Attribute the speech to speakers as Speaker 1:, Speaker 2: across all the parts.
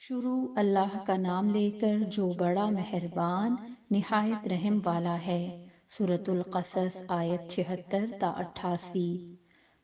Speaker 1: شروع اللہ کا نام لے کر جو بڑا مہربان نہایت رحم والا ہے۔ سورۃ القصص آیت 76 تا 88۔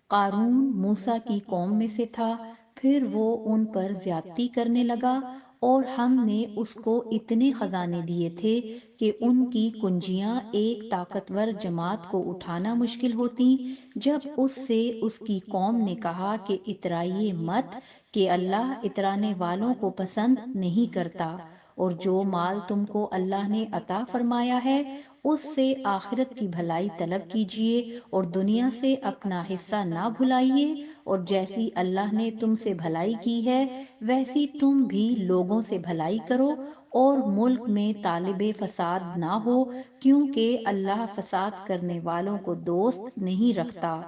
Speaker 1: قارون موسیٰ کی قوم میں سے تھا، پھر وہ ان پر زیادتی کرنے لگا اور ہم نے اس کو اتنے خزانے دیے تھے کہ ان کی کنجیاں ایک طاقتور جماعت کو اٹھانا مشکل ہوتی۔ جب اس سے اس کی قوم نے کہا کہ اترائیے مت کہ اللہ اترانے والوں کو پسند نہیں کرتا، اور جو مال تم کو اللہ نے عطا فرمایا ہے اس سے آخرت کی بھلائی طلب کیجیے اور دنیا سے اپنا حصہ نہ بھلائیے، اور جیسی اللہ نے تم سے بھلائی کی ہے ویسی تم بھی لوگوں سے بھلائی کرو، اور ملک میں طالب فساد نہ ہو، کیونکہ اللہ فساد کرنے والوں کو دوست نہیں رکھتا۔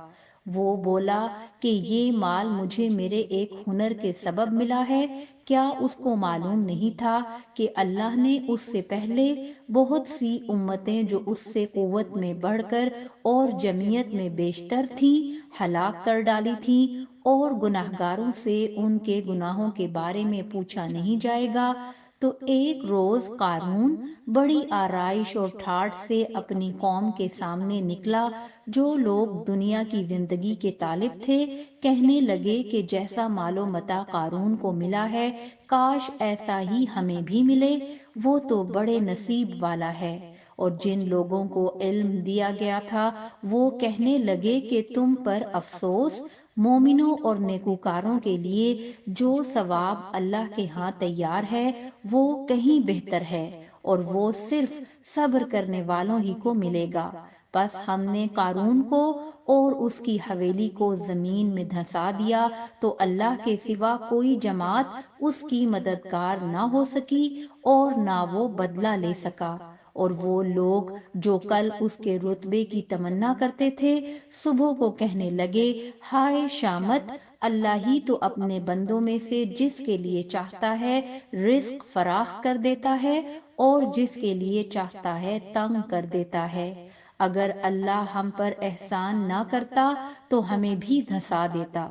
Speaker 1: وہ بولا کہ یہ مال مجھے میرے ایک ہنر کے سبب ملا ہے، کیا اس کو معلوم نہیں تھا کہ اللہ نے اس سے پہلے بہت سی امتیں جو اس سے قوت میں بڑھ کر اور جمعیت میں بیشتر تھیں ہلاک کر ڈالی تھیں، اور گناہگاروں سے ان کے گناہوں کے بارے میں پوچھا نہیں جائے گا۔ تو ایک روز قارون بڑی آرائش اور ٹھاٹھ سے اپنی قوم کے سامنے نکلا۔ جو لوگ دنیا کی زندگی کے طالب تھے کہنے لگے کہ جیسا مال و متاع قارون کو ملا ہے کاش ایسا ہی ہمیں بھی ملے، وہ تو بڑے نصیب والا ہے۔ اور جن لوگوں کو علم دیا گیا تھا وہ کہنے لگے کہ تم پر افسوس، مومنوں اور نیکوکاروں کے لیے جو ثواب اللہ کے ہاں تیار ہے وہ کہیں بہتر ہے، اور وہ صرف صبر کرنے والوں ہی کو ملے گا۔ بس ہم نے قارون کو اور اس کی حویلی کو زمین میں دھسا دیا تو اللہ کے سوا کوئی جماعت اس کی مددگار نہ ہو سکی اور نہ وہ بدلہ لے سکا۔ اور وہ لوگ جو کل اس کے رتبے کی تمنا کرتے تھے صبح کو کہنے لگے ہائے شامت، اللہ ہی تو اپنے بندوں میں سے جس کے لیے چاہتا ہے رزق فراخ کر دیتا ہے اور جس کے لیے چاہتا ہے تنگ کر دیتا ہے۔ اگر اللہ ہم پر احسان نہ کرتا تو ہمیں بھی دھسا دیتا۔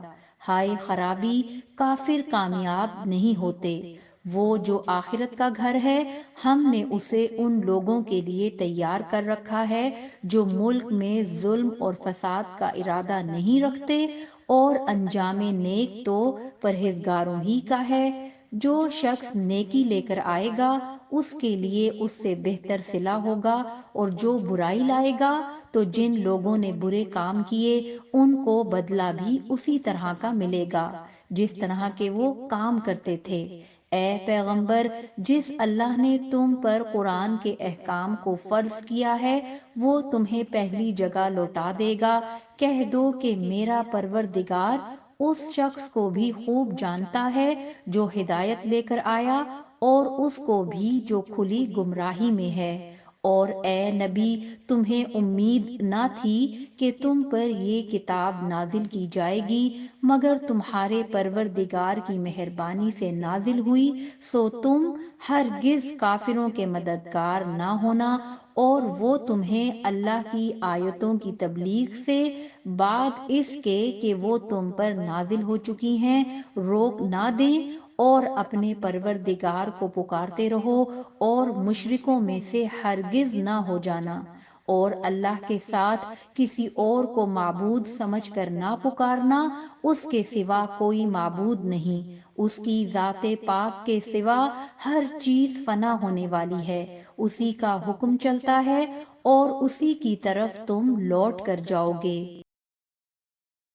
Speaker 1: ہائے خرابی، کافر کامیاب نہیں ہوتے۔ وہ جو آخرت کا گھر ہے ہم نے اسے ان لوگوں کے لیے تیار کر رکھا ہے جو ملک میں ظلم اور فساد کا ارادہ نہیں رکھتے، اور انجام نیک تو پرہیزگاروں ہی کا ہے۔ جو شخص نیکی لے کر آئے گا اس کے لیے اس سے بہتر صلہ ہوگا، اور جو برائی لائے گا تو جن لوگوں نے برے کام کیے ان کو بدلہ بھی اسی طرح کا ملے گا جس طرح کے وہ کام کرتے تھے۔ اے پیغمبر، جس اللہ نے تم پر قرآن کے احکام کو فرض کیا ہے وہ تمہیں پہلی جگہ لوٹا دے گا۔ کہہ دو کہ میرا پروردگار اس شخص کو بھی خوب جانتا ہے جو ہدایت لے کر آیا اور اس کو بھی جو کھلی گمراہی میں ہے۔ اور اے نبی، تمہیں امید نہ تھی کہ تم پر یہ کتاب نازل کی جائے گی مگر تمہارے پروردگار کی مہربانی سے نازل ہوئی، سو تم ہرگز کافروں کے مددگار نہ ہونا، اور وہ تمہیں اللہ کی آیتوں کی تبلیغ سے بعد اس کے کہ وہ تم پر نازل ہو چکی ہیں روک نہ دیں، اور اپنے پروردگار کو پکارتے رہو اور مشرکوں میں سے ہرگز نہ ہو جانا، اور اللہ کے ساتھ کسی اور کو معبود سمجھ کر نہ پکارنا، اس کے سوا کوئی معبود نہیں، اس کی ذات پاک کے سوا ہر چیز فنا ہونے والی ہے، اسی کا حکم چلتا ہے اور اسی کی طرف تم لوٹ کر جاؤ گے۔